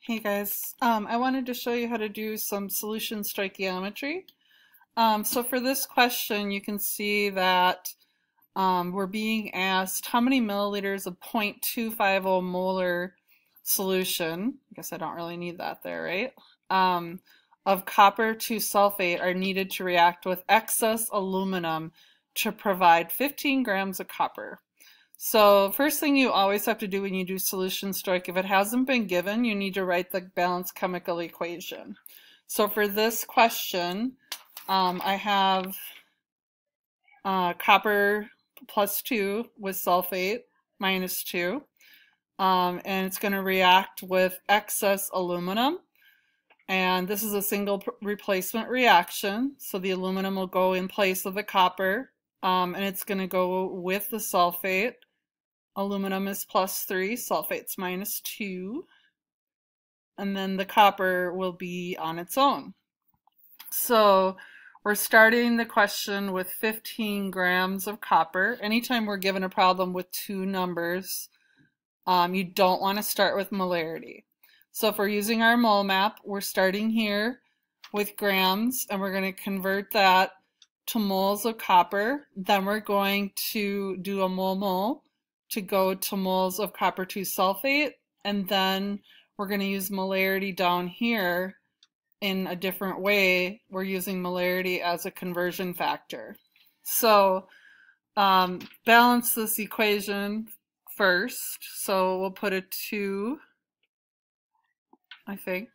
Hey guys, I wanted to show you how to do some solution stoichiometry. So for this question, you can see that we're being asked how many milliliters of 0.250 molar solution, I guess I don't really need that there, right? Of copper 2 sulfate are needed to react with excess aluminum to provide 15 grams of copper. So first thing you always have to do when you do solution stoich, if it hasn't been given, you need to write the balanced chemical equation. So for this question, I have copper plus 2 with sulfate minus 2. And it's going to react with excess aluminum. And this is a single replacement reaction. So the aluminum will go in place of the copper. And it's going to go with the sulfate. Aluminum is plus 3, sulfate's minus 2, and then the copper will be on its own. So we're starting the question with 15 grams of copper. Anytime we're given a problem with two numbers, you don't want to start with molarity. So if we're using our mole map, we're starting here with grams, and we're going to convert that to moles of copper. Then we're going to do a mole-mole to go to moles of copper 2 sulfate, and then we're going to use molarity down here in a different way. We're using molarity as a conversion factor. So balance this equation first. So we'll put a 2, I think.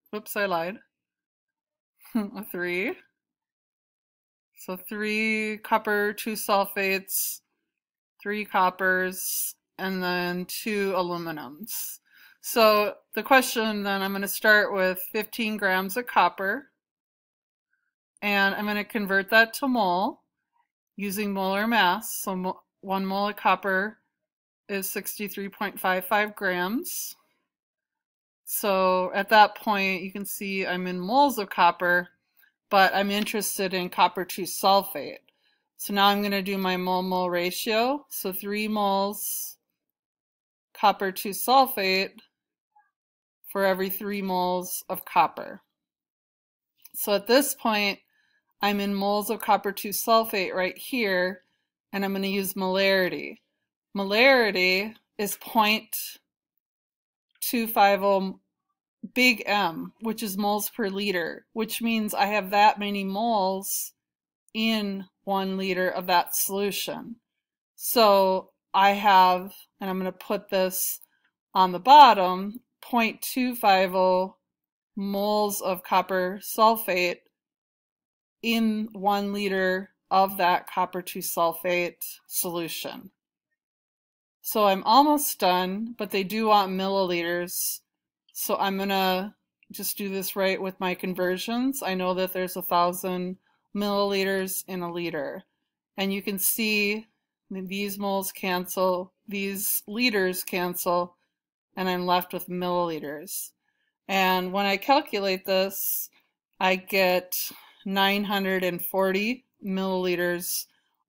Whoops, I lied. A 3. So 3 copper, 2 sulfates, 3 coppers, and then 2 aluminums. So the question then, I'm going to start with 15 grams of copper, and I'm going to convert that to mole using molar mass. So 1 mole of copper is 63.55 grams. So at that point, you can see I'm in moles of copper, but I'm interested in copper 2 sulfate. So now I'm going to do my mole-mole ratio. So 3 moles copper 2 sulfate for every 3 moles of copper. So at this point, I'm in moles of copper 2 sulfate right here, and I'm going to use molarity. Molarity is 0.250 big M, which is moles per liter, which means I have that many moles in 1 liter of that solution. So I have, and I'm going to put this on the bottom, 0.250 moles of copper sulfate in 1 liter of that copper 2 sulfate solution. So I'm almost done, but they do want milliliters. So I'm going to just do this right with my conversions. I know that there's 1,000 milliliters in a liter. And you can see these moles cancel, these liters cancel, and I'm left with milliliters. And when I calculate this, I get 940 milliliters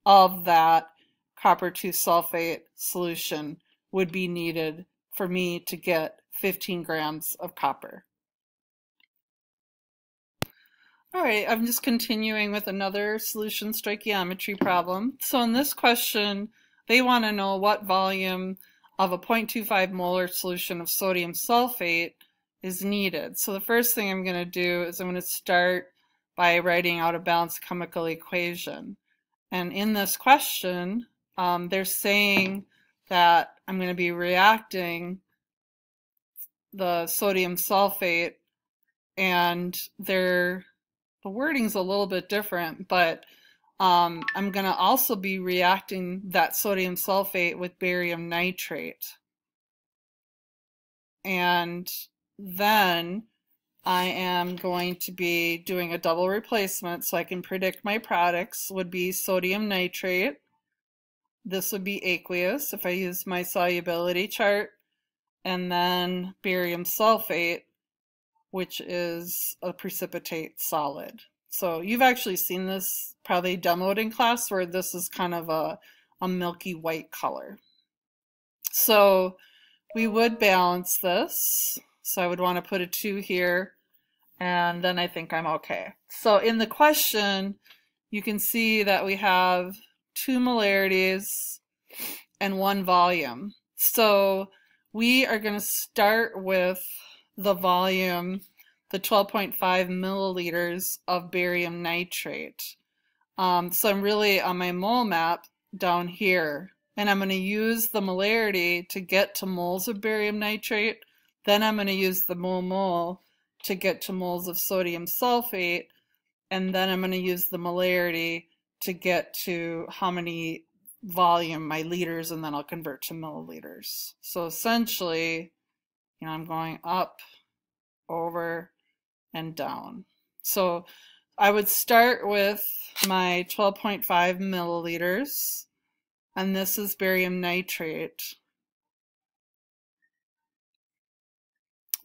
of that copper 2 sulfate solution would be needed for me to get 15 grams of copper. All right, I'm just continuing with another solution stoichiometry problem. So in this question, they want to know what volume of a 0.25 molar solution of sodium sulfate is needed. So the first thing I'm going to do is I'm going to start by writing out a balanced chemical equation. And in this question, they're saying that I'm going to be reacting the sodium sulfate, and the wording's a little bit different, but I'm going to also be reacting that sodium sulfate with barium nitrate. And then I am going to be doing a double replacement, so I can predict my products would be sodium nitrate. This would be aqueous if I use my solubility chart, and then barium sulfate, which is a precipitate solid. So you've actually seen this probably demoed in class, where this is kind of a milky white color. So we would balance this. So I would want to put a 2 here, and then I think I'm okay. So in the question, you can see that we have 2 molarities and 1 volume. So we are going to start with the volume, the 12.5 milliliters of barium nitrate. So I'm really on my mole map down here, and I'm going to use the molarity to get to moles of barium nitrate. Then I'm going to use the mole to get to moles of sodium sulfate, and then I'm going to use the molarity to get to how many volume, my liters, and then I'll convert to milliliters. So essentially, I'm going up, over, and down. So I would start with my 12.5 milliliters, and this is barium nitrate.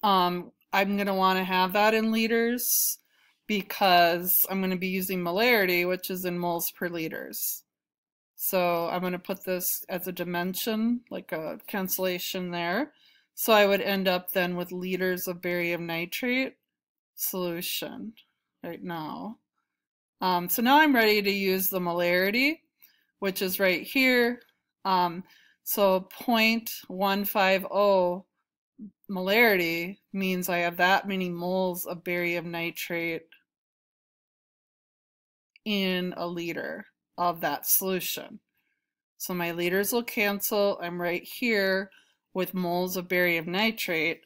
I'm going to want to have that in liters because I'm going to be using molarity, which is in moles per liters. So I'm going to put this as a dimension, like a cancellation there. So I would end up then with liters of barium nitrate solution right now. So now I'm ready to use the molarity, which is right here. So 0.150 molarity means I have that many moles of barium nitrate in a liter of that solution. So my liters will cancel. I'm right here with moles of barium nitrate.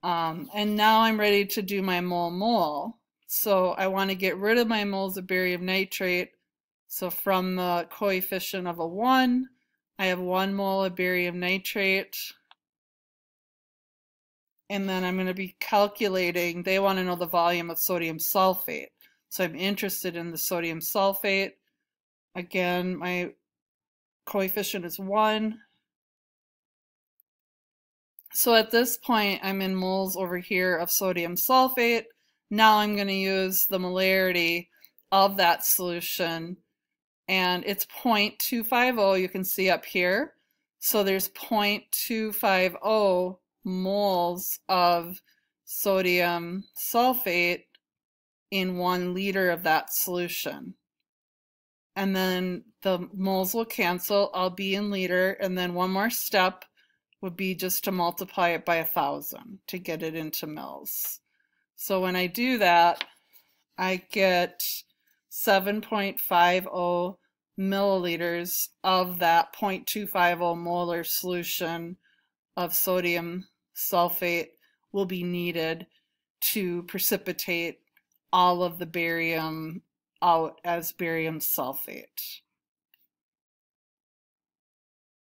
And now I'm ready to do my mole. So I want to get rid of my moles of barium nitrate. So from the coefficient of a 1, I have 1 mole of barium nitrate. And then I'm going to be calculating, they want to know the volume of sodium sulfate. So I'm interested in the sodium sulfate. Again, my coefficient is 1. So at this point, I'm in moles over here of sodium sulfate. Now I'm going to use the molarity of that solution, and it's 0.250, you can see up here. So there's 0.250 moles of sodium sulfate in 1 liter of that solution. And then the moles will cancel, I'll be in liter, and then one more step would be just to multiply it by 1,000 to get it into mils. So when I do that, I get 7.50 milliliters of that 0.250 molar solution of sodium sulfate will be needed to precipitate all of the barium out as barium sulfate.